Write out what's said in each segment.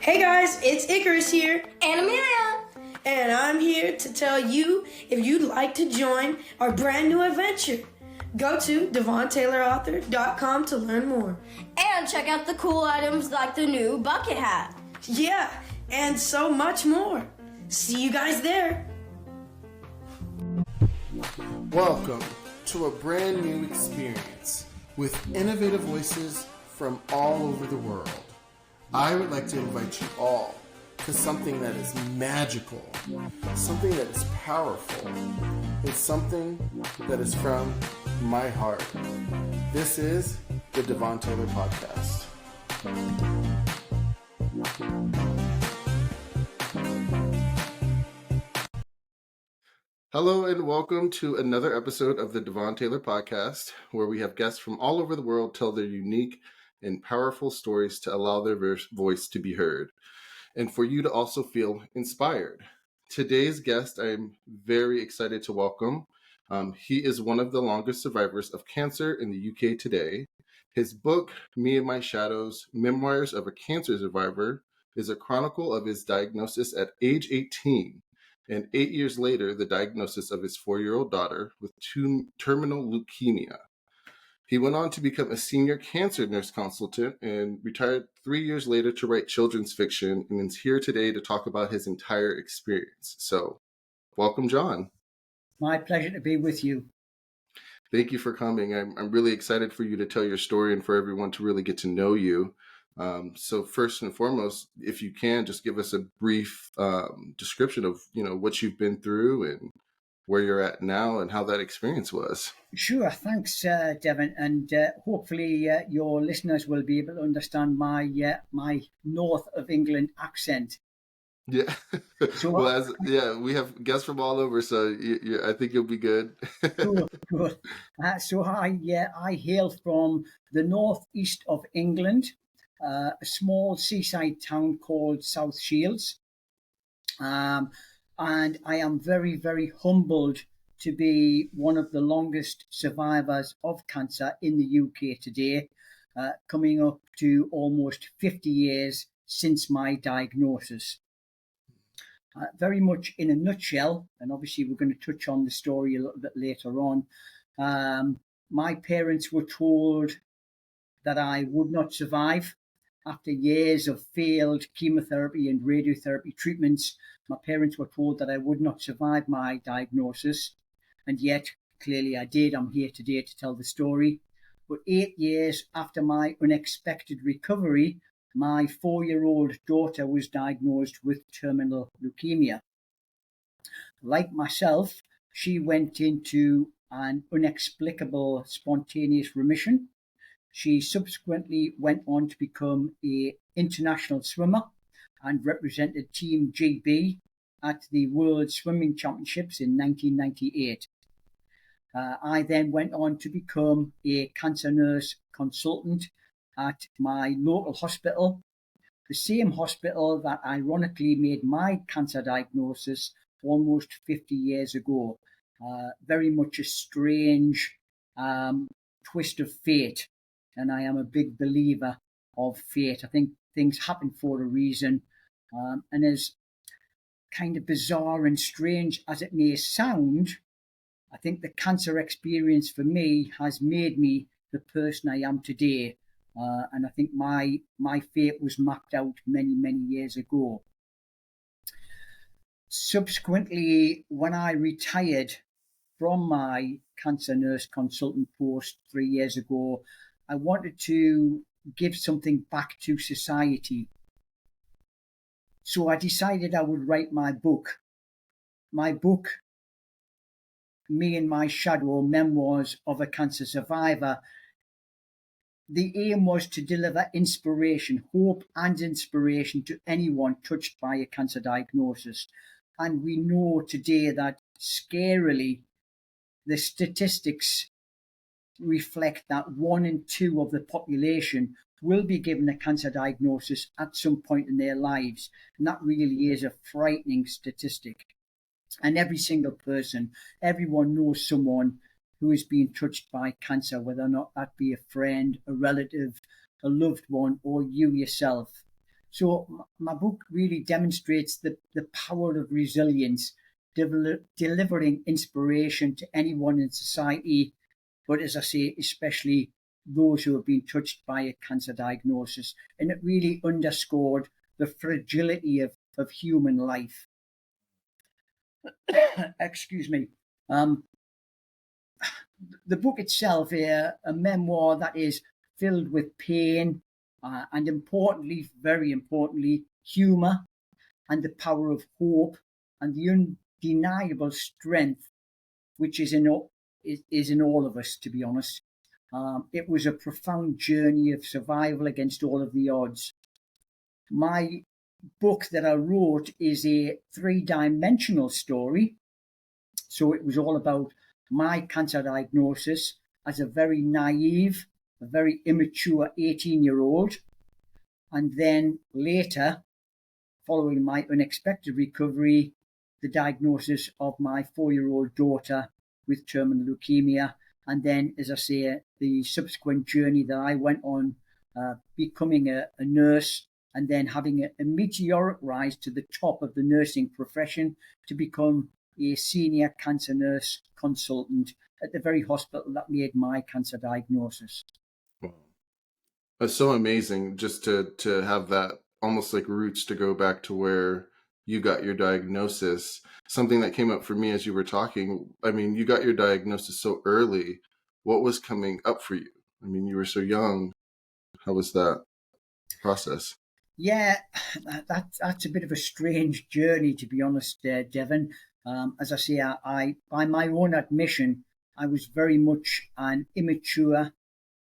Hey guys, it's Icarus here. And Amelia. And I'm here to tell you if you'd like to join our brand new adventure. Go to DevonTaylorAuthor.com to learn more. And check out the cool items like the new bucket hat. Yeah, and so much more. See you guys there. Welcome to a brand new experience with innovative voices from all over the world. I would like to invite you all to something that is magical, something that is powerful, and something that is from my heart. This is the Devon Taylor Podcast. Hello and welcome to another episode of the Devon Taylor Podcast, where we have guests from all over the world tell their unique and powerful stories to allow their voice to be heard, and for you to also feel inspired. Today's guest I am very excited to welcome. He is one of the longest survivors of cancer in the UK today. His book, Me and My Shadows, Memoirs of a Cancer Survivor, is a chronicle of his diagnosis at age 18, and 8 years later, the diagnosis of his 4-year-old daughter with terminal leukemia. He went on to become a senior cancer nurse consultant and retired 3 years later to write children's fiction, and is here today to talk about his entire experience. So, welcome, John. My pleasure to be with you. Thank you for coming. I'm really excited for you to tell your story and for everyone to really get to know you. So first and foremost, if you can, just give us a brief description of, what you've been through and where you're at now and how that experience was. Sure. Thanks, Devon. And hopefully your listeners will be able to understand my north of England accent. Yeah. So, we have guests from all over, so I think you'll be good. Good. So I hail from the northeast of England, a small seaside town called South Shields. And I am very, very humbled to be one of the longest survivors of cancer in the UK today, coming up to almost 50 years since my diagnosis. Very much in a nutshell, and obviously we're going to touch on the story a little bit later on, my parents were told that I would not survive. After years of failed chemotherapy and radiotherapy treatments, my parents were told that I would not survive my diagnosis. And yet, clearly I did. I'm here today to tell the story. But 8 years after my unexpected recovery, my 4-year-old daughter was diagnosed with terminal leukemia. Like myself, she went into an inexplicable spontaneous remission. She subsequently went on to become an international swimmer and represented Team GB at the World Swimming Championships in 1998. I then went on to become a cancer nurse consultant at my local hospital, the same hospital that ironically made my cancer diagnosis almost 50 years ago. Very much a strange twist of fate. And I am a big believer of fate. I think things happen for a reason. And as kind of bizarre and strange as it may sound, I think the cancer experience for me has made me the person I am today. And I think my fate was mapped out many, many years ago. Subsequently, when I retired from my cancer nurse consultant post 3 years ago, I wanted to give something back to society. So I decided I would write my book. My book, Me and My Shadow, Memoirs of a Cancer Survivor. The aim was to deliver inspiration, hope and inspiration to anyone touched by a cancer diagnosis. And we know today that, scarily, the statistics reflect that 1 in 2 of the population will be given a cancer diagnosis at some point in their lives. And that really is a frightening statistic. And every single person, everyone knows someone who is being touched by cancer, whether or not that be a friend, a relative, a loved one, or you yourself. So my book really demonstrates the power of resilience, delivering inspiration to anyone in society, but as I say, especially those who have been touched by a cancer diagnosis. And it really underscored the fragility of human life. Excuse me. The book itself, a memoir that is filled with pain and importantly, very importantly, humour and the power of hope and the undeniable strength which is in all of us, to be honest. It was a profound journey of survival against all of the odds. My book that I wrote is a 3-dimensional story. So it was all about my cancer diagnosis as a very naive, a very immature 18-year-old. And then later, following my unexpected recovery, the diagnosis of my 4-year-old daughter with terminal leukemia. And then, as I say, the subsequent journey that I went on, becoming a nurse and then having a meteoric rise to the top of the nursing profession to become a senior cancer nurse consultant at the very hospital that made my cancer diagnosis. Wow. That's so amazing just to have that almost like roots to go back to where you got your diagnosis. Something that came up for me as you were talking, I mean, you got your diagnosis so early. What was coming up for you? I mean, you were so young. How was that process? Yeah, that's a bit of a strange journey, to be honest, Devon. As I say, I by my own admission, I was very much an immature,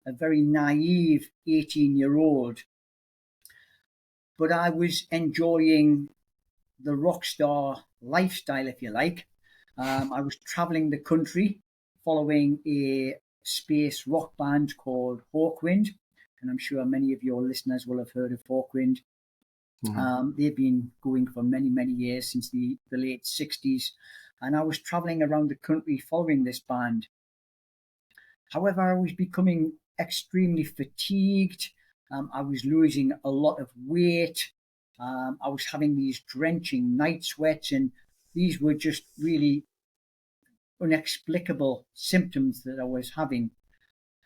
a very naive 18-year-old. But I was enjoying the rock star lifestyle, if you like. I was traveling the country following a space rock band called Hawkwind. And I'm sure many of your listeners will have heard of Hawkwind. Mm-hmm. They've been going for many, many years, since the late 60s. And I was traveling around the country following this band. However, I was becoming extremely fatigued. I was losing a lot of weight. I was having these drenching night sweats, and these were just really inexplicable symptoms that I was having.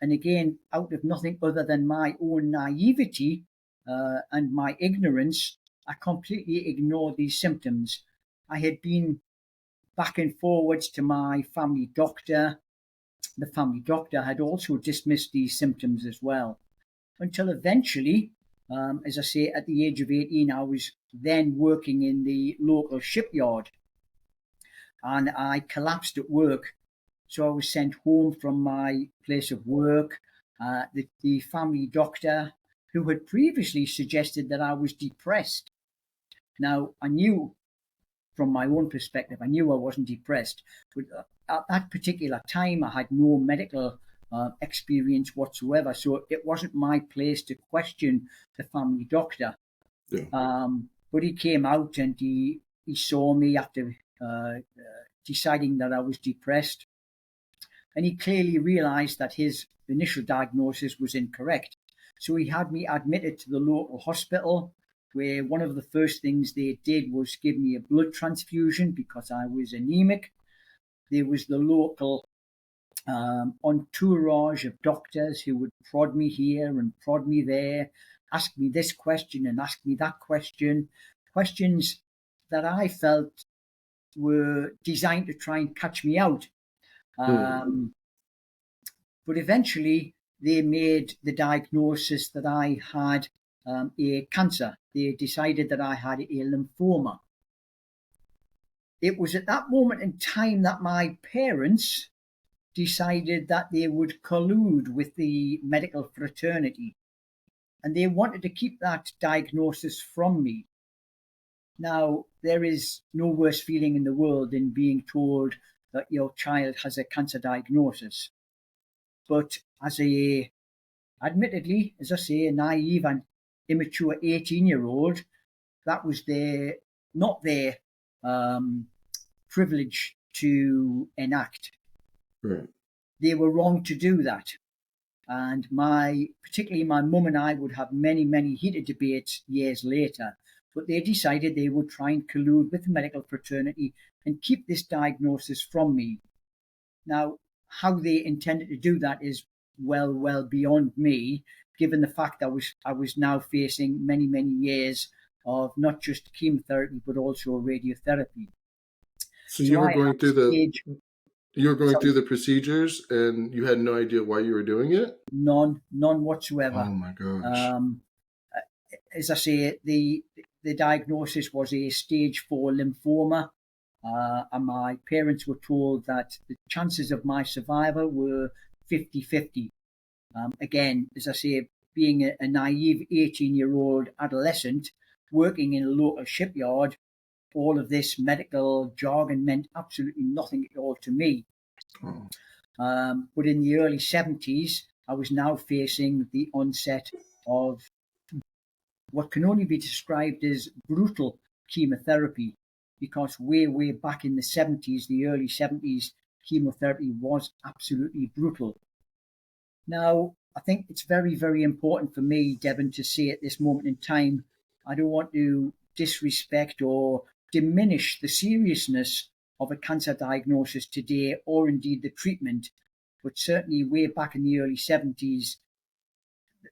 And again, out of nothing other than my own naivety and my ignorance, I completely ignored these symptoms. I had been back and forwards to my family doctor. The family doctor had also dismissed these symptoms as well. Until eventually, as I say, at the age of 18, I was then working in the local shipyard. And I collapsed at work. So I was sent home from my place of work. The family doctor, who had previously suggested that I was depressed. Now, I knew from my own perspective, I knew I wasn't depressed. But at that particular time, I had no medical experience whatsoever. So it wasn't my place to question the family doctor. Yeah. But he came out and he saw me after deciding that I was depressed. And he clearly realized that his initial diagnosis was incorrect. So he had me admitted to the local hospital, where one of the first things they did was give me a blood transfusion because I was anemic. There was the local entourage of doctors who would prod me here and prod me there, ask me this question and ask me that question, questions that I felt were designed to try and catch me out. But eventually they made the diagnosis that I had a cancer. They decided that I had a lymphoma. It was at that moment in time that my parents decided that they would collude with the medical fraternity, and they wanted to keep that diagnosis from me. Now, there is no worse feeling in the world than being told that your child has a cancer diagnosis. But admittedly, as I say, a naive and immature 18-year-old, that was not their privilege to enact. Right. They were wrong to do that. And particularly my mum and I would have many, many heated debates years later. But they decided they would try and collude with the medical fraternity and keep this diagnosis from me. Now, how they intended to do that is well beyond me, given the fact that I was now facing many, many years of not just chemotherapy, but also radiotherapy. So you were going through through the procedures and you had no idea why you were doing it? None whatsoever. Oh my gosh. As I say, the diagnosis was a stage 4 lymphoma. And my parents were told that the chances of my survival were 50-50. Again, as I say, being a naive 18-year-old adolescent working in a local shipyard, all of this medical jargon meant absolutely nothing at all to me. Oh. But in the early 70s, I was now facing the onset of what can only be described as brutal chemotherapy, because way back in the 70s, the early 70s, chemotherapy was absolutely brutal. Now, I think it's very, very important for me, Devon, to say at this moment in time, I don't want to disrespect or diminish the seriousness of a cancer diagnosis today, or indeed the treatment. But certainly way back in the early 70s,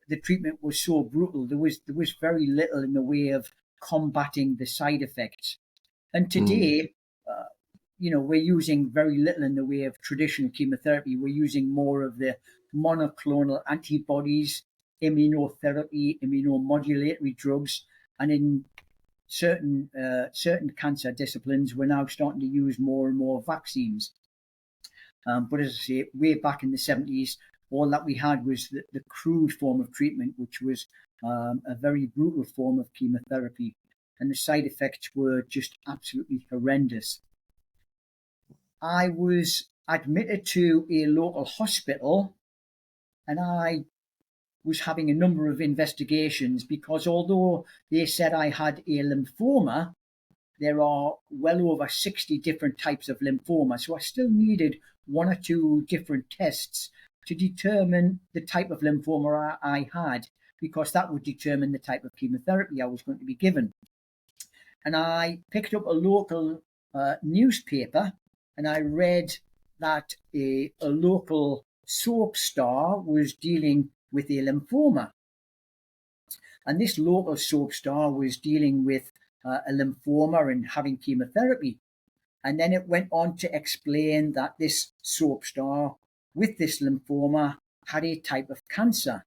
the treatment was so brutal. There was very little in the way of combating the side effects. And today, we're using very little in the way of traditional chemotherapy. We're using more of the monoclonal antibodies, immunotherapy, immunomodulatory drugs, and in certain cancer disciplines, we're now starting to use more and more vaccines. But as I say, way back in the 70s, all that we had was the crude form of treatment, which was a very brutal form of chemotherapy. And the side effects were just absolutely horrendous. I was admitted to a local hospital, and I was having a number of investigations, because although they said I had a lymphoma, there are well over 60 different types of lymphoma. So I still needed one or two different tests to determine the type of lymphoma I had, because that would determine the type of chemotherapy I was going to be given. And I picked up a local newspaper, and I read that a local soap star was dealing with a lymphoma. And this local soap star was dealing with a lymphoma and having chemotherapy. And then it went on to explain that this soap star with this lymphoma had a type of cancer.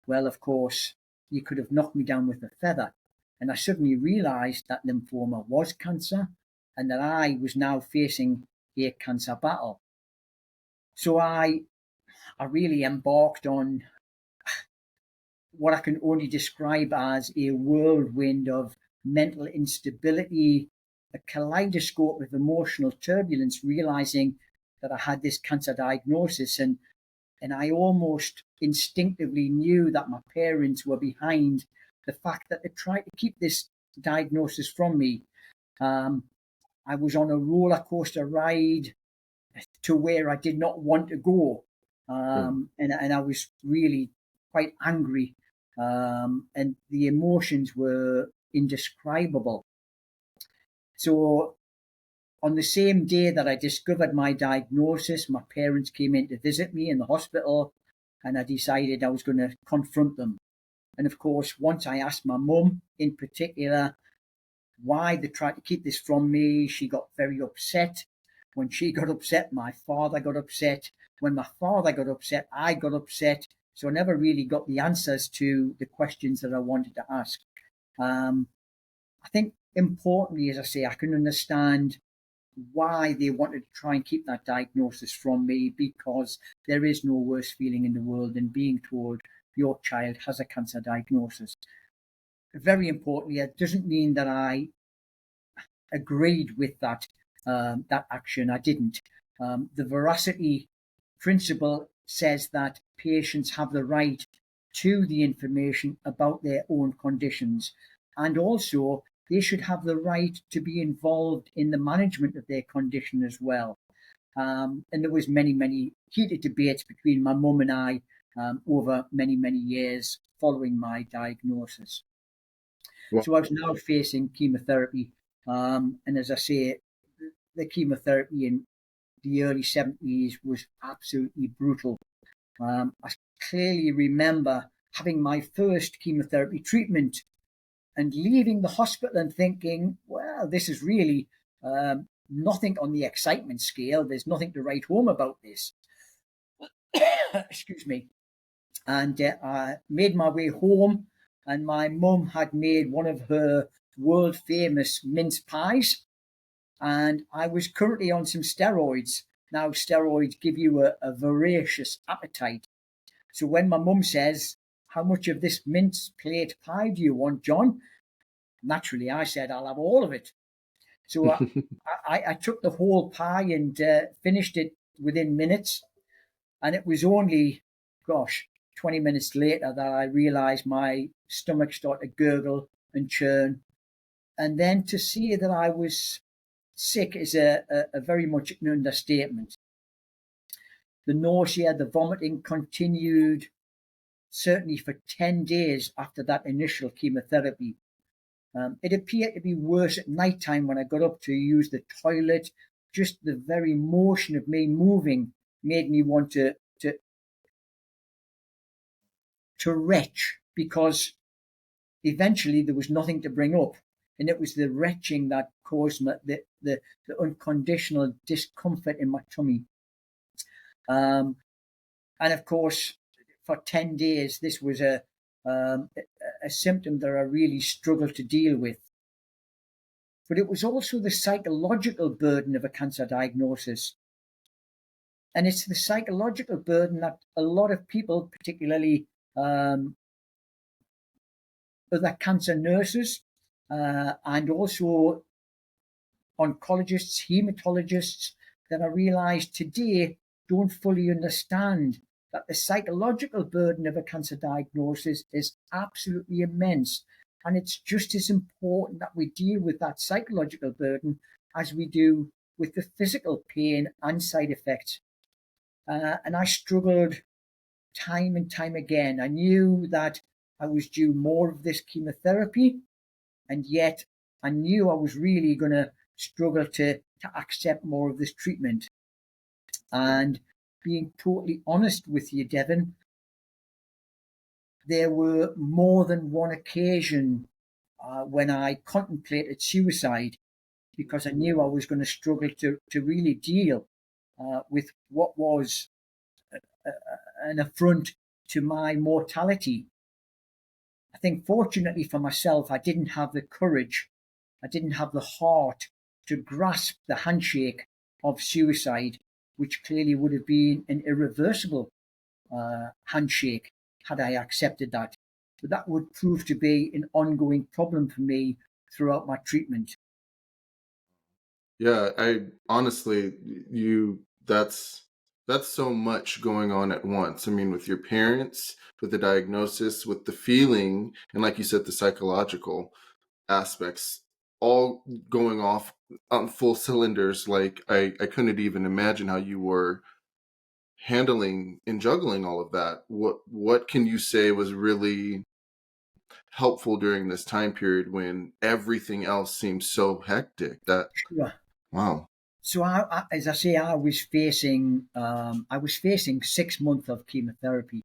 Well, of course, you could have knocked me down with a feather. And I suddenly realized that lymphoma was cancer, and that I was now facing a cancer battle. So I really embarked on what I can only describe as a whirlwind of mental instability, a kaleidoscope of emotional turbulence, realizing that I had this cancer diagnosis. And I almost instinctively knew that my parents were behind the fact that they tried to keep this diagnosis from me. I was on a roller coaster ride to where I did not want to go. And I was really quite angry. And the emotions were indescribable. So on the same day that I discovered my diagnosis, my parents came in to visit me in the hospital, and I decided I was going to confront them. And of course, once I asked my mum in particular why they tried to keep this from me, she got very upset. When she got upset, my father got upset. When my father got upset, I got upset. So I never really got the answers to the questions that I wanted to ask. I think importantly, as I say, I can understand why they wanted to try and keep that diagnosis from me, because there is no worse feeling in the world than being told your child has a cancer diagnosis. Very importantly, it doesn't mean that I agreed with that action. I didn't. The veracity principle says that patients have the right to the information about their own conditions, and also they should have the right to be involved in the management of their condition as well. And there was many heated debates between my mum and I over many, many years following my diagnosis. Well, So I was now facing chemotherapy. And as I say, the chemotherapy in the early 70s was absolutely brutal. I clearly remember having my first chemotherapy treatment and leaving the hospital and thinking, well, this is really nothing on the excitement scale. There's nothing to write home about this. Excuse me. And I made my way home, and my mum had made one of her world famous mince pies. And I was currently on some steroids. Now, steroids give you a voracious appetite. So when my mum says, how much of this mince plate pie do you want, John? Naturally, I said, I'll have all of it. So I took the whole pie and finished it within minutes. And it was only, 20 minutes later that I realized my stomach started to gurgle and churn. And then to see that I was sick is a very much an understatement. The nausea, the vomiting continued certainly for 10 days after that initial chemotherapy. It appeared to be worse at night time when I got up to use the toilet. Just the very motion of me moving made me want to retch, because eventually there was nothing to bring up. And it was the retching that caused the unconditional discomfort in my tummy. And of course, for 10 days, this was a symptom that I really struggled to deal with. But it was also the psychological burden of a cancer diagnosis. And it's the psychological burden that a lot of people, particularly other cancer nurses, and also oncologists, hematologists, that I realize today don't fully understand that the psychological burden of a cancer diagnosis is absolutely immense. And it's just as important that we deal with that psychological burden as we do with the physical pain and side effects. And I struggled time and time again. I knew that I was due more of this chemotherapy, and yet I knew I was really going to struggle to accept more of this treatment. And being totally honest with you, Devon, there were more than one occasion when I contemplated suicide, because I knew I was going to struggle to really deal with what was an affront to my mortality. I think fortunately for myself, I didn't have the courage, I didn't have the heart to grasp the handshake of suicide, which clearly would have been an irreversible handshake had I accepted that. But that would prove to be an ongoing problem for me throughout my treatment. Yeah, I honestly, that's so much going on at once. I mean, with your parents, with the diagnosis, with the feeling, and like you said, the psychological aspects, all going off on full cylinders. Like I couldn't even imagine how you were handling and juggling all of that. What can you say was really helpful during this time period when everything else seemed so hectic? Sure. Wow. So as I say, I was facing 6 months of chemotherapy,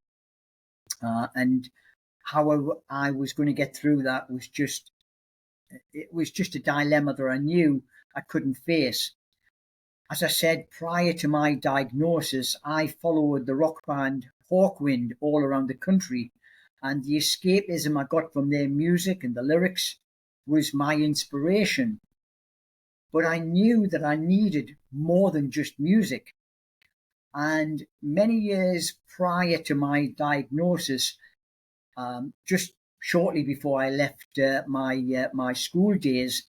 and how I was going to get through that was just a dilemma that I knew I couldn't face. As I said, prior to my diagnosis, I followed the rock band Hawkwind all around the country, and the escapism I got from their music and the lyrics was my inspiration. But I knew that I needed more than just music. And many years prior to my diagnosis, just shortly before I left my school days,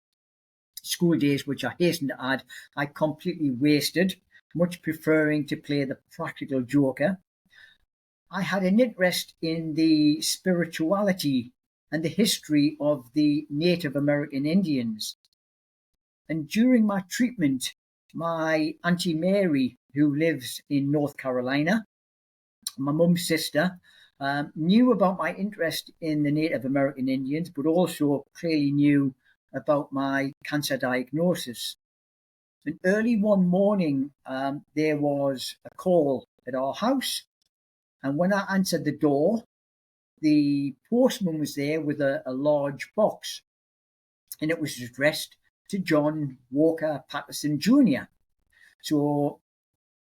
which I hasten to add, I completely wasted, much preferring to play the practical joker. I had an interest in the spirituality and the history of the Native American Indians. And during my treatment, my Auntie Mary, who lives in North Carolina, my mum's sister, knew about my interest in the Native American Indians, but also clearly knew about my cancer diagnosis. And early one morning, there was a call at our house. And when I answered the door, the postman was there with a large box. And it was addressed to John Walker Pattison Jr. So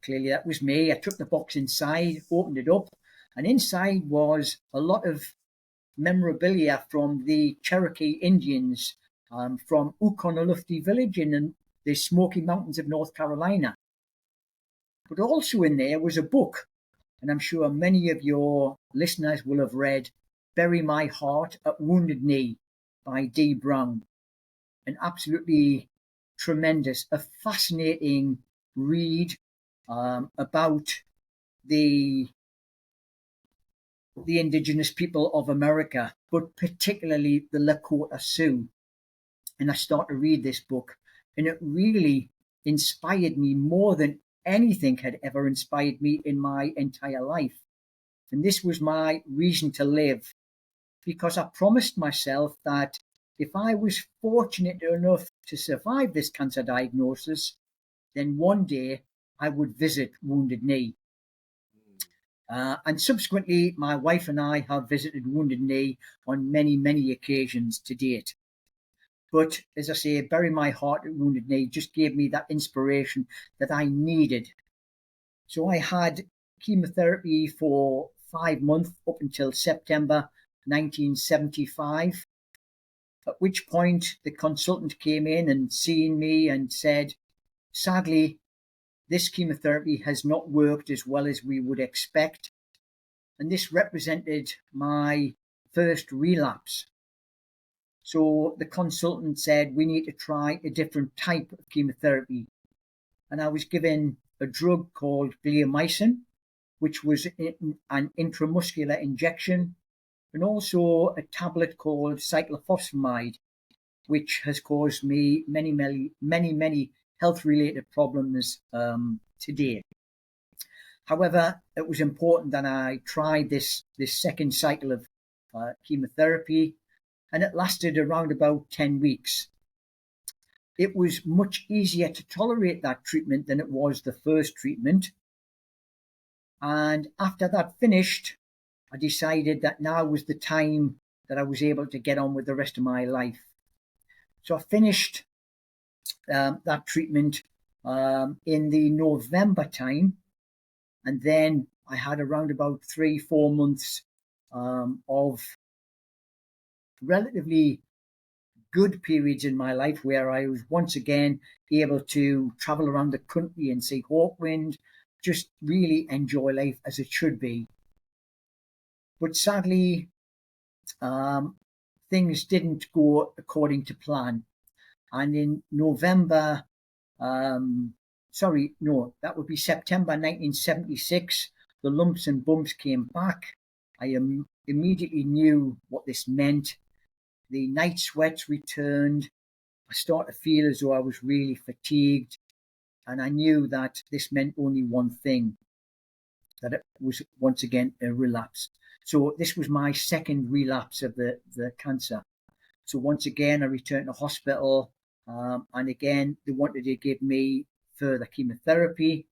clearly that was me. I took the box inside, opened it up, and inside was a lot of memorabilia from the Cherokee Indians from Oconaluftee village in the Smoky Mountains of North Carolina. But also in there was a book, and I'm sure many of your listeners will have read Bury My Heart at Wounded Knee by D. Brown. An absolutely tremendous, a fascinating read about the indigenous people of America, but particularly the Lakota Sioux. And I started to read this book, and it really inspired me more than anything had ever inspired me in my entire life. And this was my reason to live, because I promised myself that if I was fortunate enough to survive this cancer diagnosis, then one day I would visit Wounded Knee. And subsequently, my wife and I have visited Wounded Knee on many, many occasions to date. But as I say, Bury My Heart at Wounded Knee just gave me that inspiration that I needed. So I had chemotherapy for 5 months up until September 1975, at which point the consultant came in and seen me and said, sadly, this chemotherapy has not worked as well as we would expect. And this represented my first relapse. So the consultant said, we need to try a different type of chemotherapy. And I was given a drug called bleomycin, which was an intramuscular injection, and also a tablet called cyclophosphamide, which has caused me many health-related problems today. However, it was important that I tried this second cycle of chemotherapy, and it lasted around about 10 weeks. It was much easier to tolerate that treatment than it was the first treatment. And after that finished, I decided that now was the time that I was able to get on with the rest of my life. So I finished that treatment in the November time, and then I had around about 3-4 months of relatively good periods in my life where I was once again able to travel around the country and see Hawkwind, just really enjoy life as it should be. But sadly, things didn't go according to plan. And in November, that would be September 1976, the lumps and bumps came back. I immediately knew what this meant. The night sweats returned. I started to feel as though I was really fatigued. And I knew that this meant only one thing, that it was once again a relapse. So this was my second relapse of the cancer. So once again, I returned to hospital. And again, they wanted to give me further chemotherapy.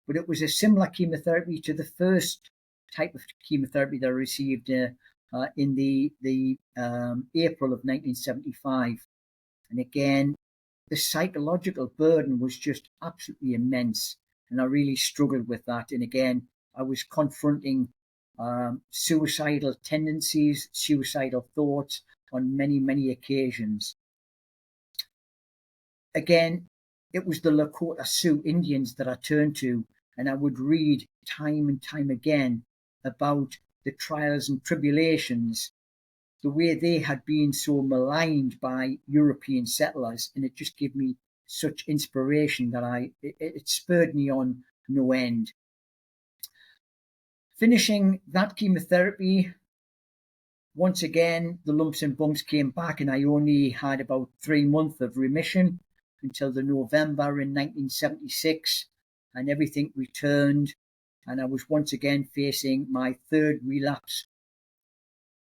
But it was a similar chemotherapy to the first type of chemotherapy that I received in the April of 1975. And again, the psychological burden was just absolutely immense. And I really struggled with that. And again, I was confronting suicidal tendencies, suicidal thoughts on many occasions. Again, it was the Lakota Sioux Indians that I turned to, and I would read time and time again about the trials and tribulations, the way they had been so maligned by European settlers, and it just gave me such inspiration that it spurred me on no end. Finishing that chemotherapy, once again, the lumps and bumps came back, and I only had about 3 months of remission until the November in 1976, and everything returned. and I was once again facing my third relapse.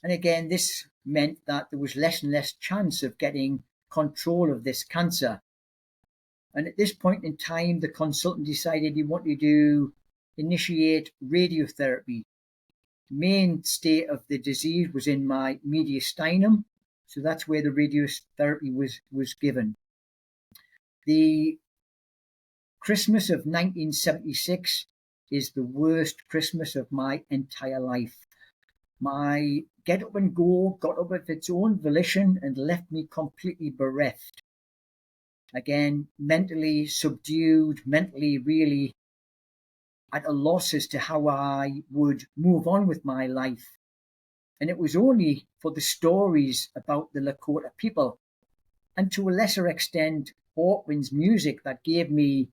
And again, this meant that there was less and less chance of getting control of this cancer. And at this point in time, the consultant decided he wanted to initiate radiotherapy. The main state of the disease was in my mediastinum, so that's where the radiotherapy was given. The Christmas of 1976 is the worst Christmas of my entire life. My get up and go got up of its own volition and left me completely bereft. Again, mentally subdued, mentally really at a loss as to how I would move on with my life. And it was only for the stories about the Lakota people, and to a lesser extent, Hawkwind's music, that gave me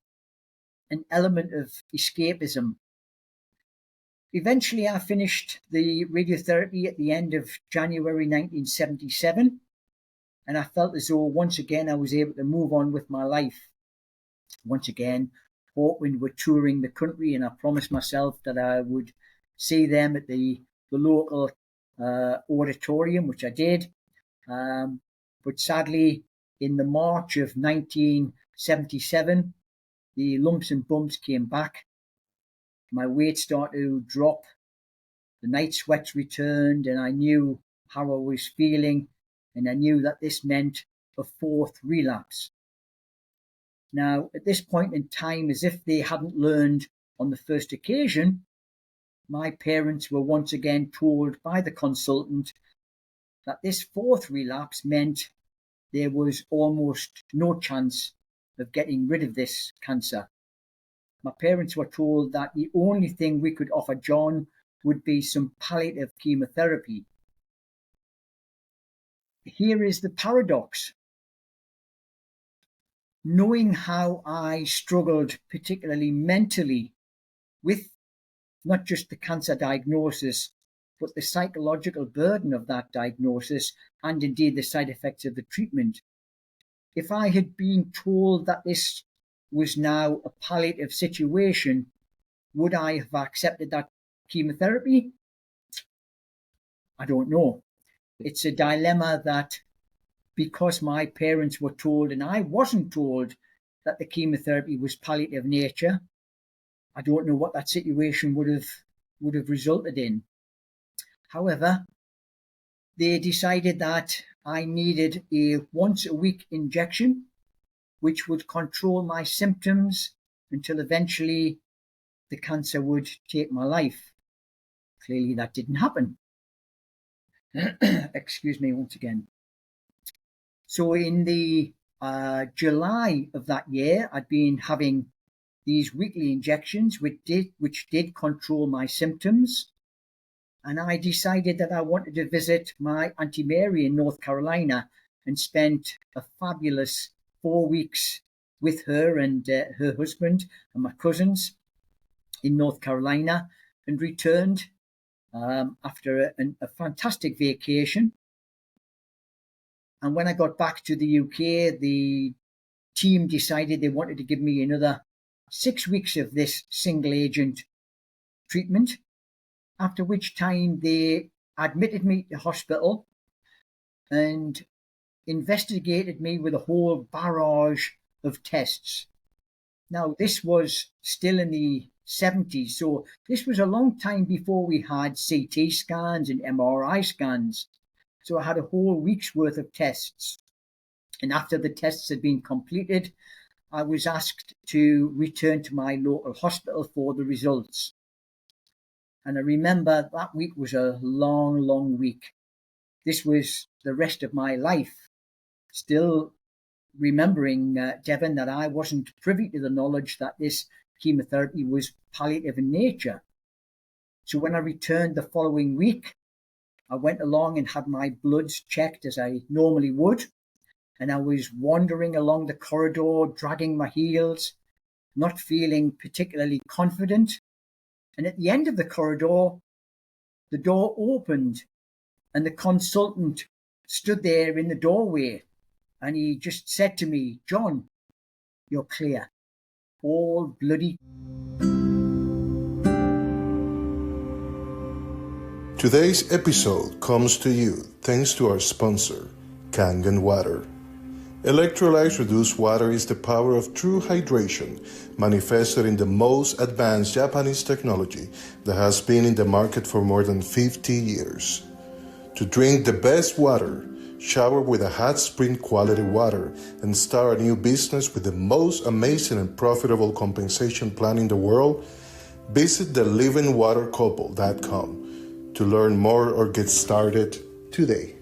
an element of escapism. Eventually, I finished the radiotherapy at the end of January 1977, and I felt as though once again I was able to move on with my life. Once again, Hawkwind were touring the country, and I promised myself that I would see them at the local auditorium, which I did. But sadly, in the March of 1977, the lumps and bumps came back. My weight started to drop. The night sweats returned, and I knew how I was feeling, and I knew that this meant a fourth relapse. Now, at this point in time, as if they hadn't learned on the first occasion, my parents were once again told by the consultant that this fourth relapse meant there was almost no chance of getting rid of this cancer. My parents were told that the only thing we could offer John would be some palliative chemotherapy. Here is the paradox. Knowing how I struggled, particularly mentally, with not just the cancer diagnosis, but the psychological burden of that diagnosis, and indeed the side effects of the treatment, if I had been told that this was now a palliative situation, would I have accepted that chemotherapy? I don't know. It's a dilemma that, because my parents were told and I wasn't told that the chemotherapy was palliative nature, I don't know what that situation would have resulted in. However, they decided that I needed a once-a-week injection, which would control my symptoms until eventually the cancer would take my life. Clearly, that didn't happen. Excuse me once again. So in the July of that year, I'd been having these weekly injections, which did control my symptoms. And I decided that I wanted to visit my Auntie Mary in North Carolina and spent a fabulous 4 weeks with her and her husband and my cousins in North Carolina, and returned after a fantastic vacation. And when I got back to the UK, the team decided they wanted to give me another 6 weeks of this single agent treatment, after which time they admitted me to hospital and investigated me with a whole barrage of tests. Now, this was still in the 70s, so this was a long time before we had CT scans and MRI scans. So I had a whole week's worth of tests. And after the tests had been completed, I was asked to return to my local hospital for the results. And I remember that week was a long, long week. This was the rest of my life. Still remembering, Devon, that I wasn't privy to the knowledge that this chemotherapy was palliative in nature. So when I returned the following week, I went along and had my bloods checked as I normally would. And I was wandering along the corridor, dragging my heels, not feeling particularly confident. And at the end of the corridor, the door opened and the consultant stood there in the doorway. And he just said to me, "John, you're clear." All bloody. Today's episode comes to you thanks to our sponsor, Kangen Water. Electrolyte-reduced water is the power of true hydration, manifested in the most advanced Japanese technology that has been in the market for more than 50 years. To drink the best water, shower with a hot spring quality water, and start a new business with the most amazing and profitable compensation plan in the world, visit thelivingwatercouple.com to learn more or get started today.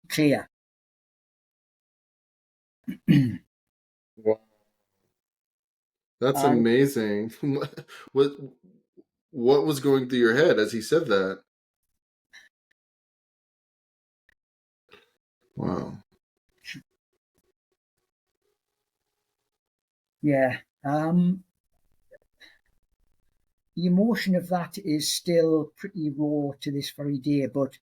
Clear. Wow. That's amazing. What was going through your head as he said that? Wow. Yeah. The emotion of that is still pretty raw to this very day, but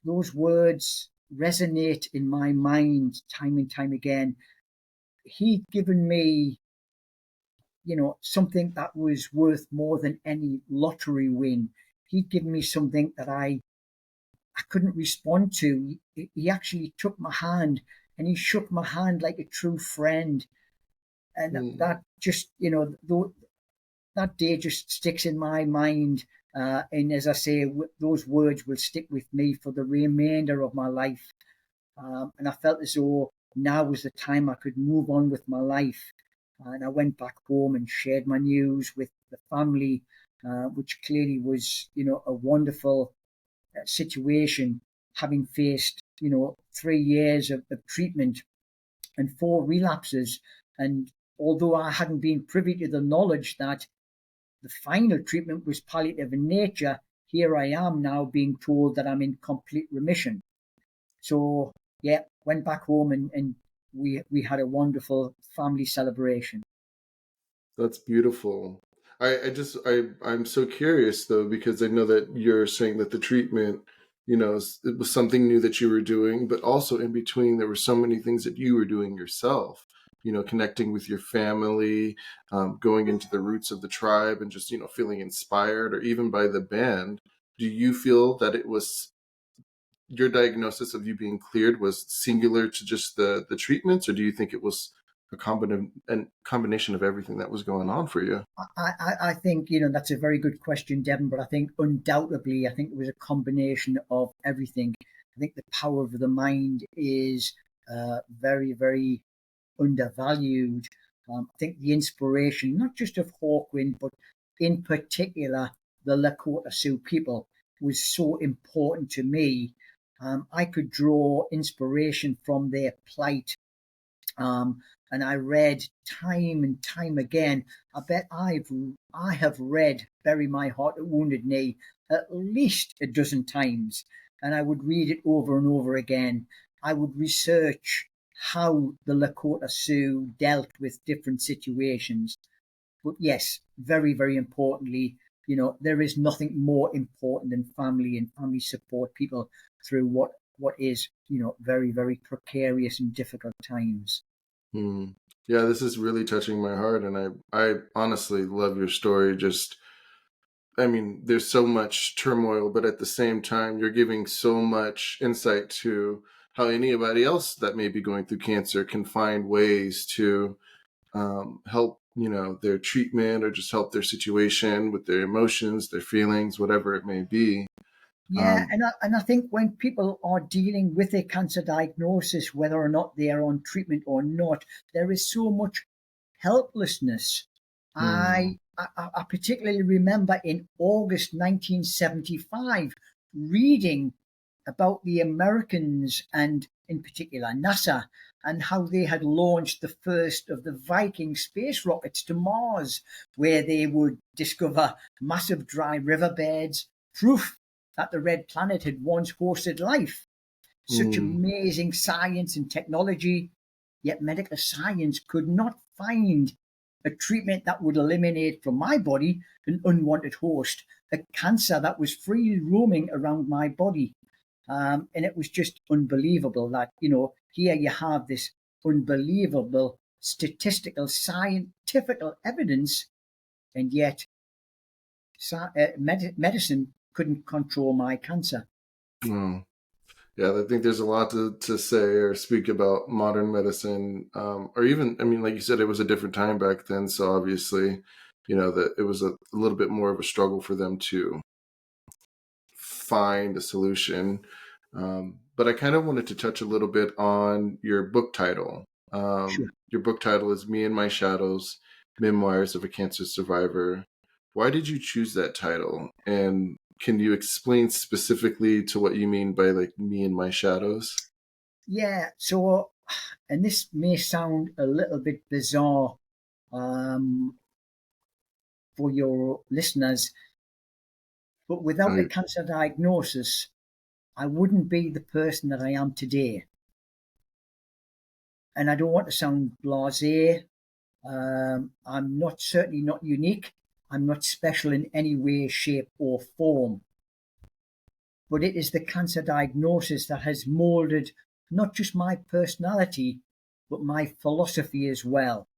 those words resonate in my mind time and time again. He'd given me, something that was worth more than any lottery win. He'd given me something that I couldn't respond to. He actually took my hand and he shook my hand like a true friend. And that just, that day just sticks in my mind. And as I say, those words will stick with me for the remainder of my life. And I felt as though now was the time I could move on with my life. And I went back home and shared my news with the family, which clearly was, a wonderful situation, having faced, 3 years of treatment and 4 relapses. And although I hadn't been privy to the knowledge that the final treatment was palliative in nature, here I am now being told that I'm in complete remission. So, yeah, went back home and we had a wonderful family celebration. That's beautiful. I'm so curious though, because I know that you're saying that the treatment, it was something new that you were doing, but also in between there were so many things that you were doing yourself. Connecting with your family, going into the roots of the tribe and just, feeling inspired, or even by the band. Do you feel that it was your diagnosis of you being cleared was singular to just the treatments, or do you think it was a combination of everything that was going on for you? I think, that's a very good question, Devon, but I think undoubtedly, I think it was a combination of everything. I think the power of the mind is very, very undervalued. I think the inspiration, not just of Hawkwind, but in particular the Lakota Sioux people, was so important to me. I could draw inspiration from their plight, and I read time and time again. I bet I have read "Bury My Heart at Wounded Knee" at least a dozen times, and I would read it over and over again. I would research how the Lakota Sioux dealt with different situations. But yes, very, very importantly, there is nothing more important than family and family support people through what is, very, very precarious and difficult times. Yeah, this is really touching my heart. And I honestly love your story. There's so much turmoil, but at the same time, you're giving so much insight to how anybody else that may be going through cancer can find ways to help, their treatment, or just help their situation with their emotions, their feelings, whatever it may be. Yeah, and I think when people are dealing with a cancer diagnosis, whether or not they are on treatment or not, there is so much helplessness. I particularly remember in August 1975 reading about the Americans and in particular NASA and how they had launched the first of the Viking space rockets to Mars, where they would discover massive dry riverbeds, proof that the red planet had once hosted life. Such amazing science and technology, yet medical science could not find a treatment that would eliminate from my body an unwanted host, a cancer that was freely roaming around my body. And it was just unbelievable that, here you have this unbelievable statistical, scientific evidence, and yet medicine couldn't control my cancer. Oh. Yeah, I think there's a lot to say or speak about modern medicine, or even, I mean, like you said, it was a different time back then. So obviously, that it was a little bit more of a struggle for them to find a solution. But I kind of wanted to touch a little bit on your book title. Sure. Your book title is Me and My Shadows, Memoirs of a Cancer Survivor. Why did you choose that title? And can you explain specifically to what you mean by like me and my shadows? Yeah. So, and this may sound a little bit bizarre for your listeners, but without a cancer diagnosis, I wouldn't be the person that I am today. And I don't want to sound blasé. I'm certainly not unique. I'm not special in any way, shape, or form. But it is the cancer diagnosis that has molded not just my personality, but my philosophy as well.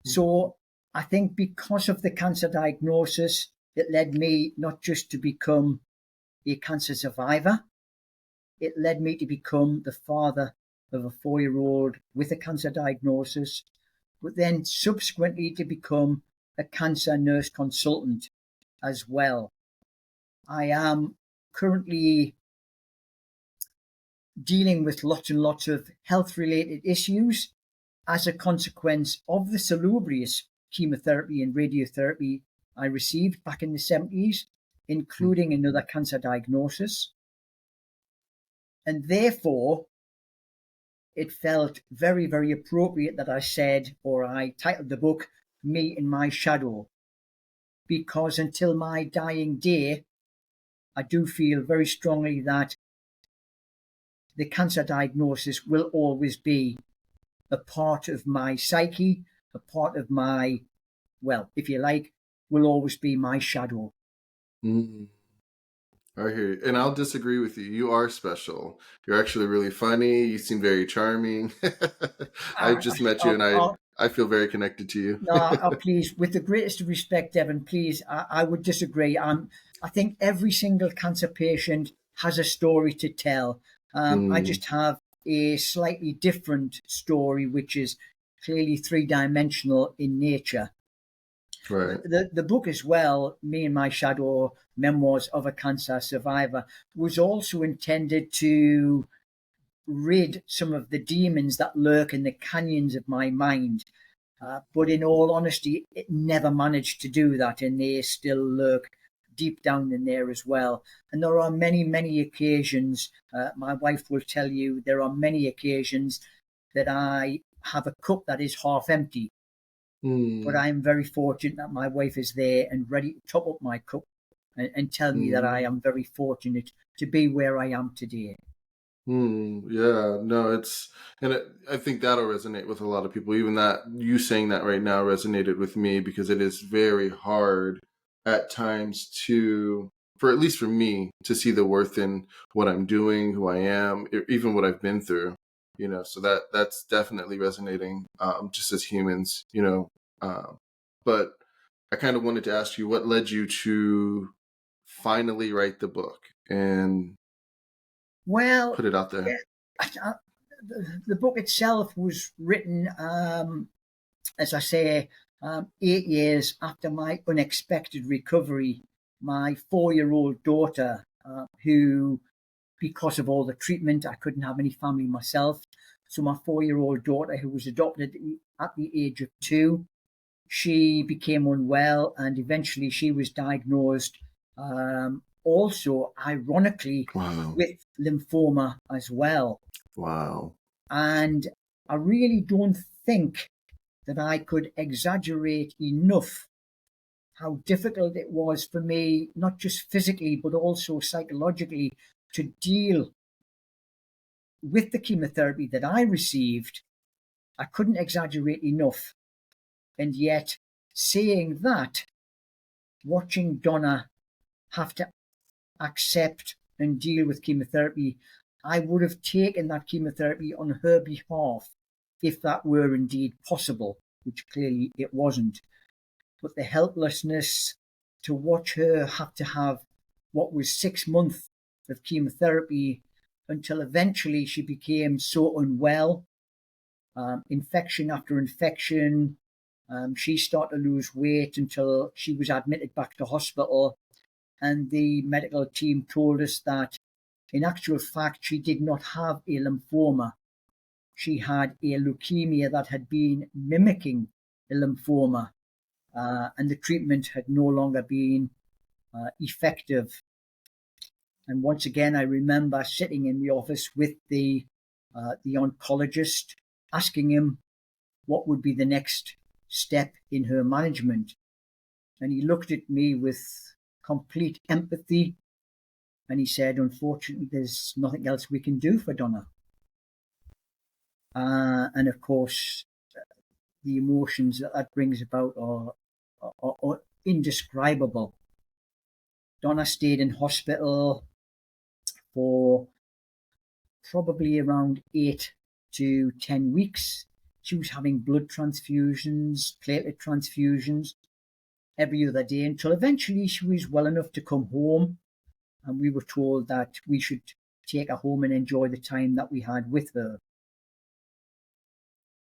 So I think because of the cancer diagnosis, it led me not just to become a cancer survivor, it led me to become the father of a 4-year-old with a cancer diagnosis, but then subsequently to become a cancer nurse consultant as well. I am currently dealing with lots and lots of health-related issues as a consequence of the salubrious chemotherapy and radiotherapy I received back in the 70s, including another cancer diagnosis. And therefore, it felt very, very appropriate that I titled the book, Me and My Shadow, because until my dying day, I do feel very strongly that the cancer diagnosis will always be a part of my psyche, a part of my, well, if you like, will always be my shadow. Mm. I hear you. And I'll disagree with you. You are special. You're actually really funny. You seem very charming. I've just met you and I feel very connected to you. No, please, with the greatest respect, Devon, please, I would disagree. I think every single cancer patient has a story to tell. I just have a slightly different story, which is clearly 3-dimensional in nature. Right. The book as well, Me and My Shadow, Memoirs of a Cancer Survivor, was also intended to rid some of the demons that lurk in the canyons of my mind. But in all honesty, it never managed to do that, and they still lurk deep down in there as well. And there are many, many occasions, my wife will tell you, there are many occasions that I have a cup that is half empty. But I'm very fortunate that my wife is there and ready to top up my cup and tell me that I am very fortunate to be where I am today. Yeah, no, I think that'll resonate with a lot of people. Even that, you saying that right now resonated with me because it is very hard at times at least for me, to see the worth in what I'm doing, who I am, even what I've been through. So that's definitely resonating, just as humans, but I kind of wanted to ask you, what led you to finally write the book and put it out there? The book itself was written, as I say, 8 years after my unexpected recovery. My 4-year-old daughter, who, because of all the treatment, I couldn't have any family myself. So my 4-year-old daughter, who was adopted at the age of 2, she became unwell and eventually she was diagnosed also, ironically, with lymphoma as well. Wow. And I really don't think that I could exaggerate enough how difficult it was for me, not just physically, but also psychologically, to deal with the chemotherapy that I received. I couldn't exaggerate enough. And yet, saying that, watching Donna have to accept and deal with chemotherapy, I would have taken that chemotherapy on her behalf if that were indeed possible, which clearly it wasn't. But the helplessness to watch her have to have what was 6 months of chemotherapy until eventually she became so unwell, infection after infection. She started to lose weight until she was admitted back to hospital. And the medical team told us that in actual fact, she did not have a lymphoma. She had a leukemia that had been mimicking a lymphoma, and the treatment had no longer been effective. And once again, I remember sitting in the office with the oncologist, asking him what would be the next step in her management. And he looked at me with complete empathy, and he said, unfortunately, there's nothing else we can do for Donna. And of course, the emotions that brings about are indescribable. Donna stayed in hospital for probably around 8 to 10 weeks. She was having blood transfusions, platelet transfusions every other day until eventually she was well enough to come home. And we were told that we should take her home and enjoy the time that we had with her.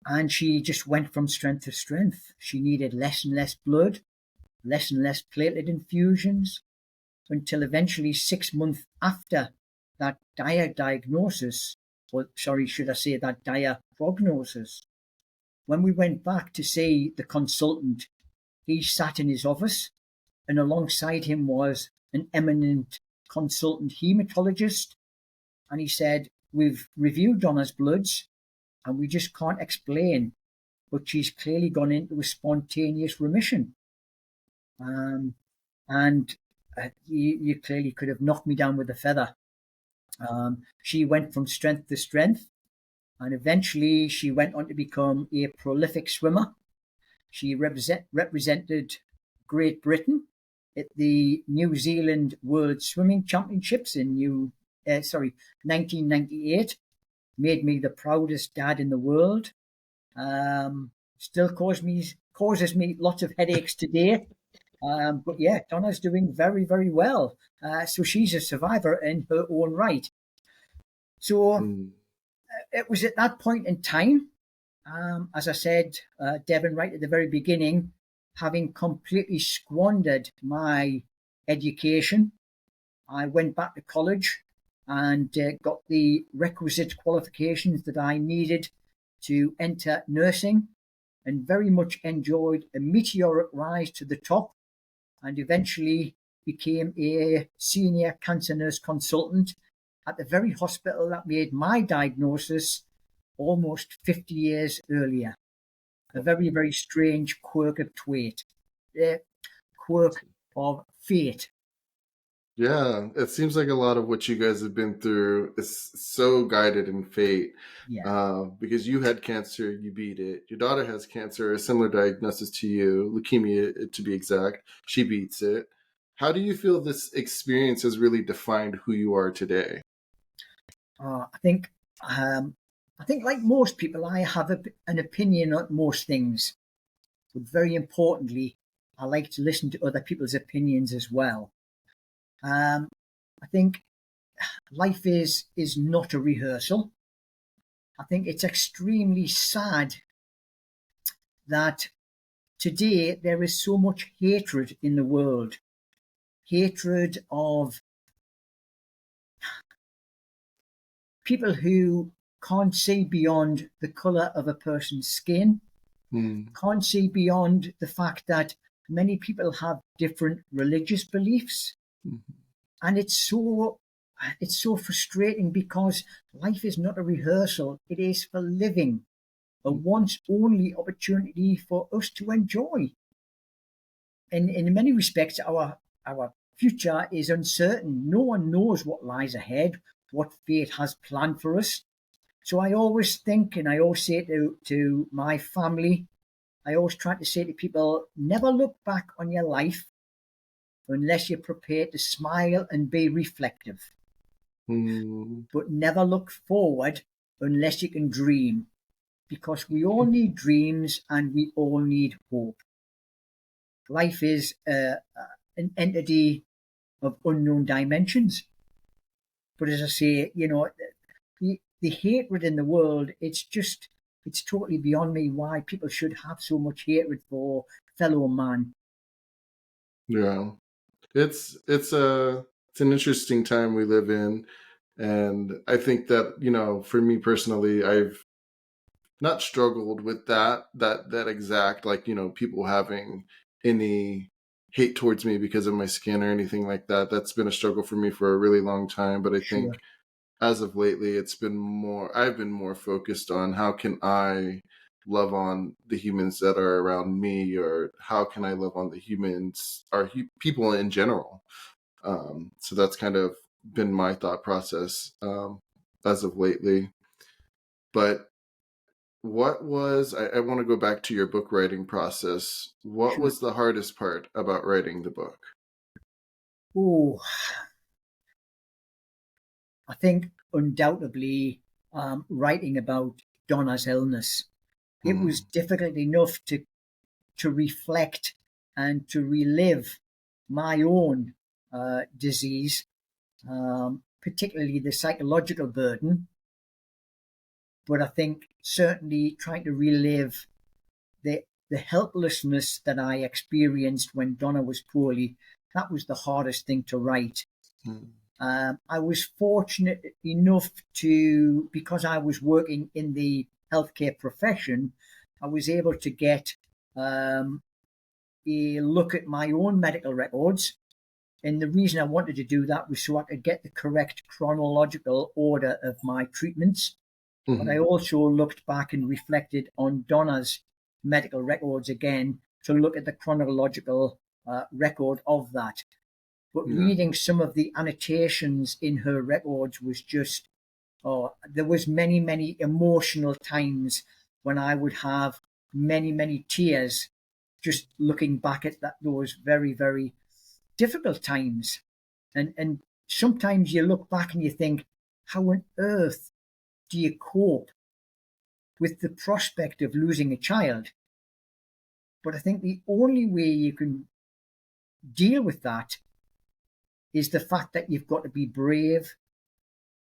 And she just went from strength to strength. She needed less and less blood, less and less platelet infusions, until eventually 6 months after that dire diagnosis, or sorry, should I say that dire prognosis, when we went back to see the consultant, he sat in his office, and alongside him was an eminent consultant hematologist. And he said, we've reviewed Donna's bloods, and we just can't explain, but she's clearly gone into a spontaneous remission. You clearly could have knocked me down with a feather. She went from strength to strength, and eventually she went on to become a prolific swimmer. She represented Great Britain at the New Zealand World Swimming Championships in 1998. Made me the proudest dad in the world. Still causes me lots of headaches today. But yeah, Donna's doing very, very well. So she's a survivor in her own right. So it was at that point in time, as I said, Devon, right at the very beginning, having completely squandered my education, I went back to college and got the requisite qualifications that I needed to enter nursing, and very much enjoyed a meteoric rise to the top, and eventually became a senior cancer nurse consultant at the very hospital that made my diagnosis almost 50 years earlier. A very, very strange quirk of fate. Yeah, it seems like a lot of what you guys have been through is so guided in fate. Yeah. Because you had cancer, you beat it. Your daughter has cancer, a similar diagnosis to you, leukemia to be exact. She beats it. How do you feel this experience has really defined who you are today? I think like most people, I have an opinion on most things. But very importantly, I like to listen to other people's opinions as well. I think life is not a rehearsal. I think it's extremely sad that today there is so much hatred in the world. Hatred of people who can't see beyond the colour of a person's skin, can't see beyond the fact that many people have different religious beliefs. And it's so frustrating, because life is not a rehearsal. It is for living, a once only opportunity for us to enjoy. And in many respects, our future is uncertain. No one knows what lies ahead, what fate has planned for us. So I always think, and I always say to my family, I always try to say to people, never look back on your life unless you're prepared to smile and be reflective. But never look forward unless you can dream. because we all need dreams and we all need hope. Life is an entity of unknown dimensions. But as I say, the hatred in the world, it's totally beyond me why people should have so much hatred for fellow man. Yeah. It's an interesting time we live in. And I think that, for me personally, I've not struggled with that exact, people having any hate towards me because of my skin or anything like that. That's been a struggle for me for a really long time. But I think as of lately, I've been more focused on how can I love on the humans that are around me, or how can I love on the humans, or people in general. So that's kind of been my thought process as of lately. But what was, I want to go back to your book writing process. What was the hardest part about writing the book? Oh, I think undoubtedly writing about Donna's illness. It was difficult enough to reflect and to relive my own disease, particularly the psychological burden. But I think certainly trying to relive the helplessness that I experienced when Donna was poorly, that was the hardest thing to write. I was fortunate enough because I was working in the healthcare profession, I was able to get a look at my own medical records. And the reason I wanted to do that was so I could get the correct chronological order of my treatments. But I also looked back and reflected on Donna's medical records again to look at the chronological record of that. But reading some of the annotations in her records was just, there was many, many emotional times when I would have many, many tears just looking back at those very, very difficult times. And sometimes you look back and you think, how on earth do you cope with the prospect of losing a child? But I think the only way you can deal with that is the fact that you've got to be brave.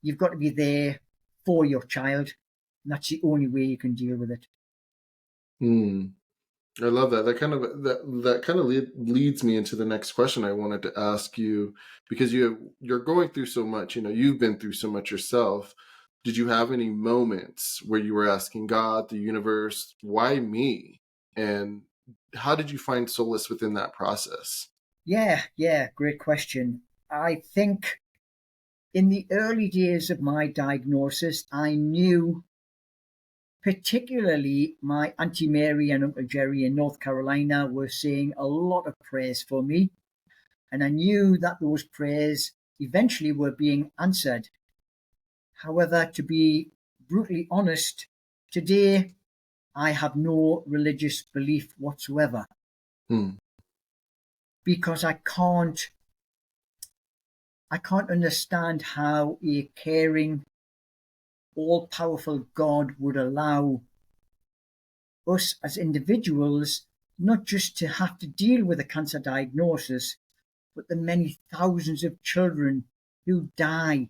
You've got to be there for your child. And that's the only way you can deal with it. I love that. That kind of leads me into the next question I wanted to ask you, because you're going through so much. You've been through so much yourself. Did you have any moments where you were asking God, the universe, why me? And how did you find solace within that process? Yeah, great question. I think in the early days of my diagnosis, I knew particularly my Auntie Mary and Uncle Jerry in North Carolina were saying a lot of prayers for me. And I knew that those prayers eventually were being answered. However, to be brutally honest, today I have no religious belief whatsoever. Because I can't understand how a caring, all-powerful God would allow us as individuals not just to have to deal with a cancer diagnosis, but the many thousands of children who die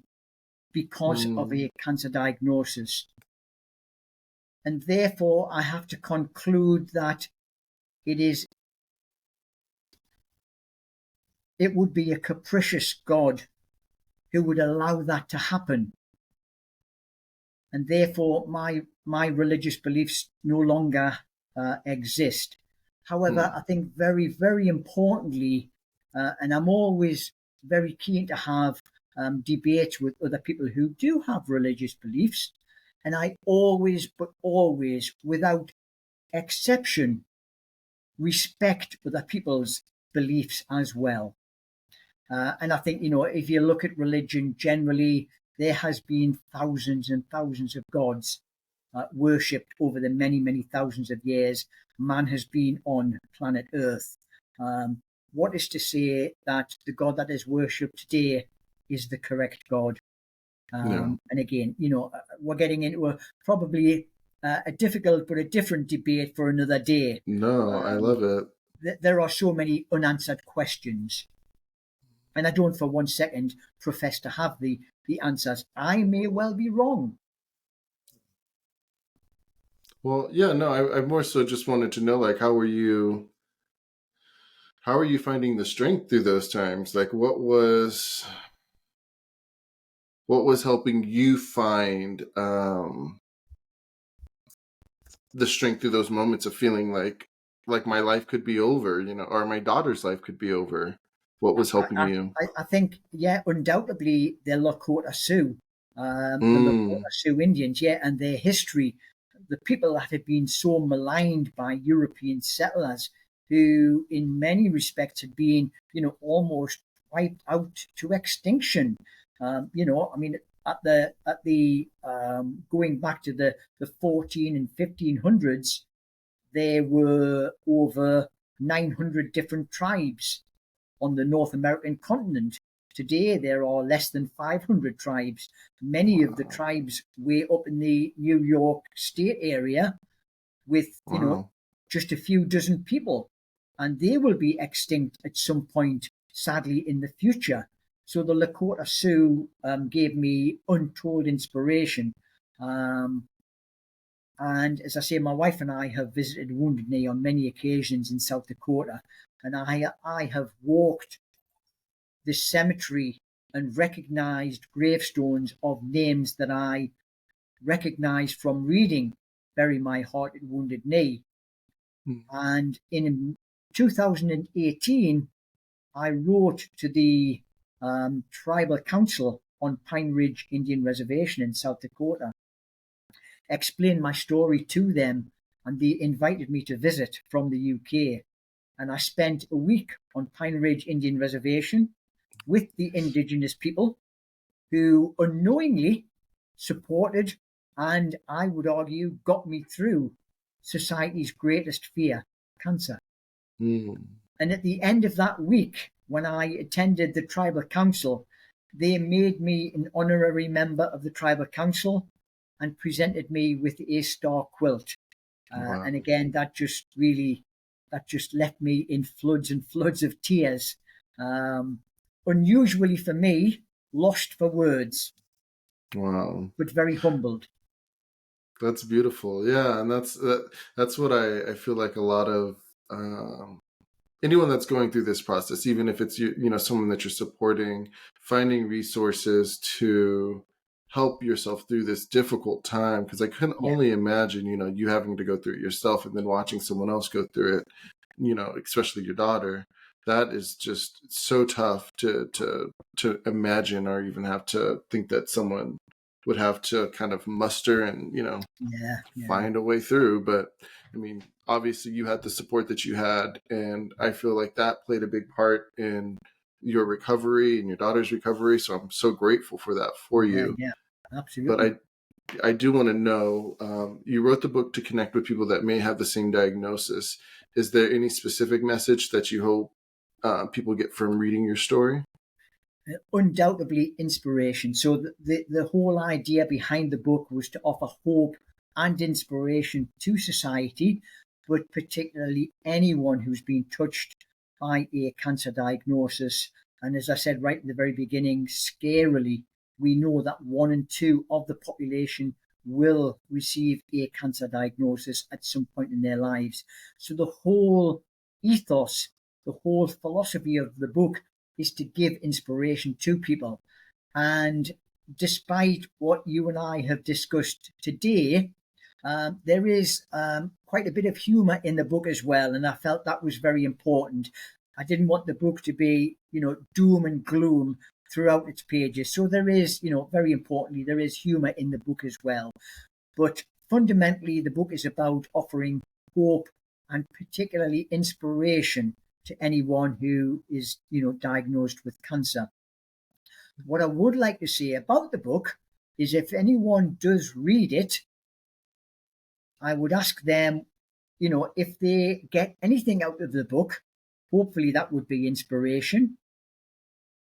because of a cancer diagnosis. And therefore, I have to conclude that it would be a capricious God who would allow that to happen. And therefore, my religious beliefs no longer exist. However, I think very, very importantly, and I'm always very keen to have debates with other people who do have religious beliefs, and I always, without exception, respect other people's beliefs as well. And I think, if you look at religion generally, there has been thousands and thousands of gods worshipped over the many, many thousands of years man has been on planet Earth. What is to say that the God that is worshipped today is the correct God? And again, we're getting into probably a difficult but a different debate for another day. No, I love it. There are so many unanswered questions. And I don't for 1 second profess to have the answers. I may well be wrong. Well, yeah, no, I more so just wanted to know, like, how are you finding the strength through those times? Like, what was helping you find the strength through those moments of feeling like my life could be over, or my daughter's life could be over? What was helping you? I think, yeah, undoubtedly the Lakota Sioux, the Lakota Sioux Indians, yeah, and their history, the people that had been so maligned by European settlers, who in many respects had been, almost wiped out to extinction. I mean, at the going back to the 14 and 1500s, there were over 900 different tribes on the North American continent. Today, there are less than 500 tribes. Many of the tribes way up in the New York State area with, just a few dozen people. And they will be extinct at some point, sadly, in the future. So the Lakota Sioux gave me untold inspiration. And as I say, my wife and I have visited Wounded Knee on many occasions in South Dakota. And I have walked this cemetery and recognized gravestones of names that I recognized from reading Bury My Heart at Wounded Knee. And in 2018, I wrote to the Tribal Council on Pine Ridge Indian Reservation in South Dakota, explained my story to them, and they invited me to visit from the UK. And I spent a week on Pine Ridge Indian Reservation with the indigenous people who unknowingly supported and, I would argue, got me through society's greatest fear, cancer. And at the end of that week, when I attended the Tribal Council, they made me an honorary member of the Tribal Council and presented me with a star quilt. Wow. And again, that just left me in floods and floods of tears. Unusually for me, lost for words. Wow. But very humbled. That's beautiful. Yeah, and that's what I feel like a lot of anyone that's going through this process, even if it's someone that you're supporting, finding resources to help yourself through this difficult time, because I couldn't only imagine you having to go through it yourself and then watching someone else go through it, especially your daughter. That is just so tough to imagine, or even have to think that someone would have to kind of muster and find a way through. But I mean, obviously you had the support that you had, and I feel like that played a big part in your recovery and your daughter's recovery. So I'm so grateful for that for you. Yeah, absolutely. But I do want to know, you wrote the book to connect with people that may have the same diagnosis. Is there any specific message that you hope people get from reading your story? Undoubtedly inspiration. So the whole idea behind the book was to offer hope and inspiration to society, but particularly anyone who's been touched by a cancer diagnosis. And as I said right in the very beginning, scarily, we know that 1 in 2 of the population will receive a cancer diagnosis at some point in their lives. So the whole ethos, the whole philosophy of the book is to give inspiration to people. And despite what you and I have discussed today, there is quite a bit of humor in the book as well. And I felt that was very important. I didn't want the book to be, doom and gloom throughout its pages. So there is, very importantly, there is humor in the book as well. But fundamentally, the book is about offering hope and particularly inspiration to anyone who is, diagnosed with cancer. What I would like to say about the book is if anyone does read it, I would ask them, if they get anything out of the book, hopefully that would be inspiration.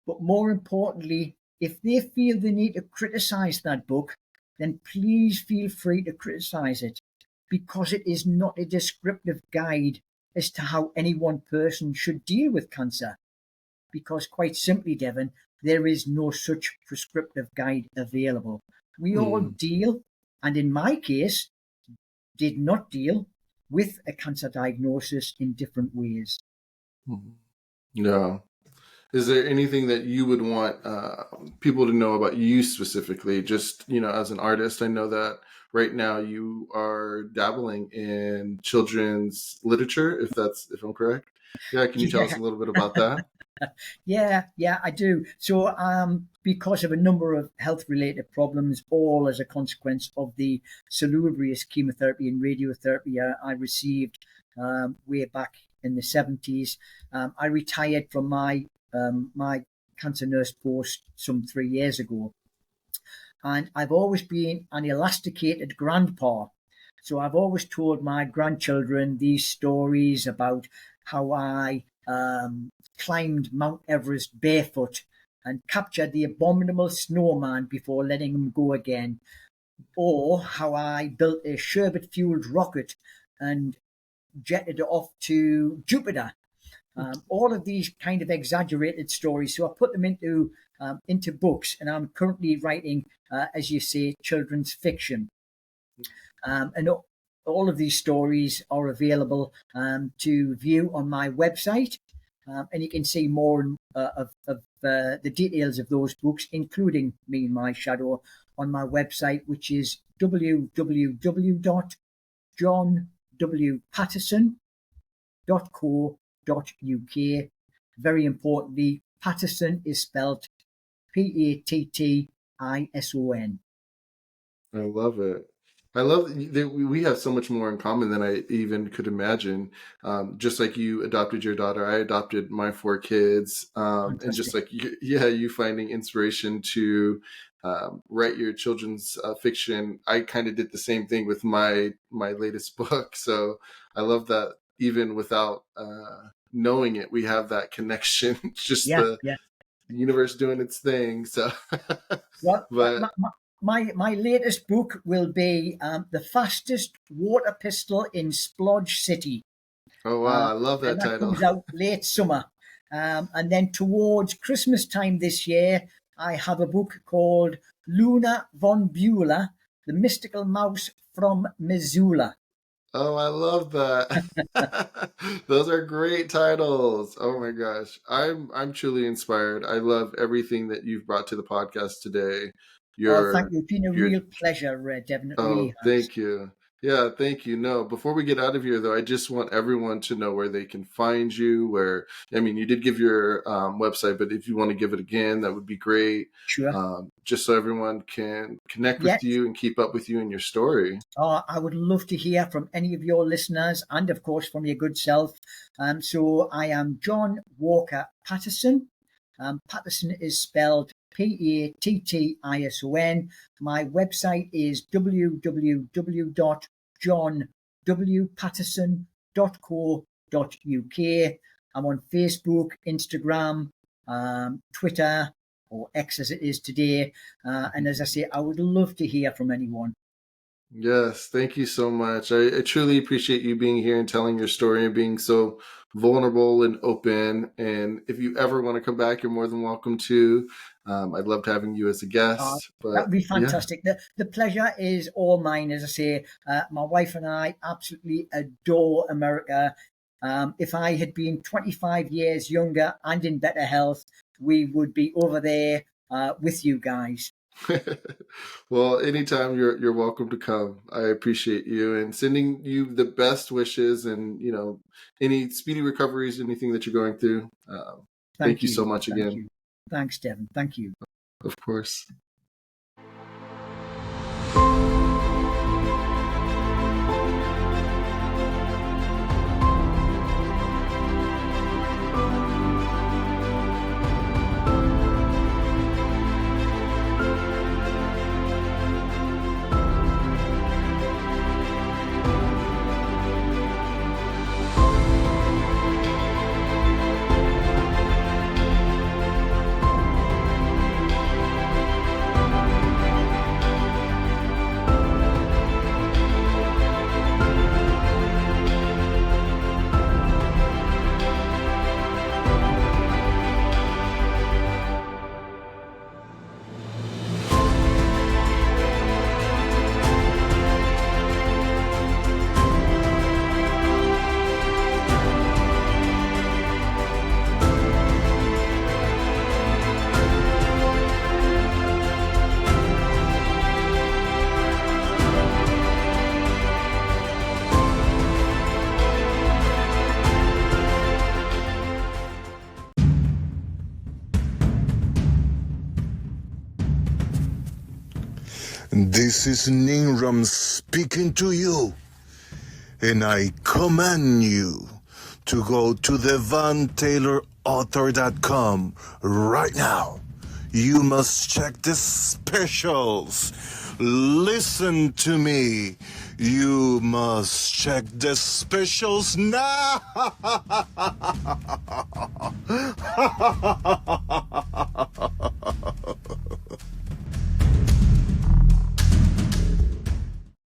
But more importantly, if they feel the need to criticize that book, then please feel free to criticize it, because it is not a descriptive guide as to how any one person should deal with cancer. Because quite simply, Devon, there is no such prescriptive guide available. We all deal, and in my case, did not deal with a cancer diagnosis in different ways. Yeah. Is there anything that you would want people to know about you specifically? Just, as an artist, I know that right now you are dabbling in children's literature, if I'm correct. Yeah, can you tell us a little bit about that? Yeah, I do. So because of a number of health-related problems, all as a consequence of the salubrious chemotherapy and radiotherapy I received way back in the 70s, I retired from my cancer nurse post some 3 years ago. And I've always been an elasticated grandpa. So I've always told my grandchildren these stories about how I climbed Mount Everest barefoot and captured the abominable snowman before letting him go again, or how I built a sherbet-fueled rocket and jetted off to Jupiter. All of these kind of exaggerated stories. So I put them into books, and I'm currently writing, as you say, children's fiction. And all of these stories are available to view on my website, and you can see more of the details of those books, including me and my shadow, on my website, which is www.johnwpattison.co.uk. Very importantly, Pattison is spelled Pattison. I love it. I love that we have so much more in common than I even could imagine. Just like you adopted your daughter, I adopted my 4 kids. And just like, you finding inspiration to write your children's fiction. I kind of did the same thing with my latest book. So I love that even without knowing it, we have that connection. Just the universe doing its thing. So, well, My latest book will be The Fastest Water Pistol in Splodge City. Oh, wow. I love that title. That comes out late summer. And then towards Christmas time this year, I have a book called Luna von Beulah, The Mystical Mouse from Missoula. Oh, I love that. Those are great titles. Oh my gosh. I'm truly inspired. I love everything that you've brought to the podcast today. Thank you. It's been a real pleasure, Devon. Thank you. Yeah, thank you. No, before we get out of here, though, I just want everyone to know where they can find you. You did give your website, but if you want to give it again, that would be great. Sure. Just so everyone can connect with you and keep up with you and your story. I would love to hear from any of your listeners and, of course, from your good self. So I am John Walker Pattison. Pattison is spelled Pattison. My website is www.johnwpattison.co.uk. I'm on Facebook, Instagram, Twitter, or X as it is today. And as I say, I would love to hear from anyone. Yes, thank you so much. I truly appreciate you being here and telling your story and being so vulnerable and open. And if you ever want to come back, you're more than welcome to. I'd love having you as a guest. That'd be fantastic. Yeah. The pleasure is all mine. As I say, my wife and I absolutely adore America. If I had been 25 years younger and in better health, we would be over there with you guys. Well, anytime you're welcome to come. I appreciate you and sending you the best wishes and, any speedy recoveries, anything that you're going through. Thank you so much again. Thanks, Devon. Thank you. Of course. This is Nimram speaking to you, and I command you to go to DevonTaylorAuthor.com right now. You must check the specials. Listen to me. You must check the specials now.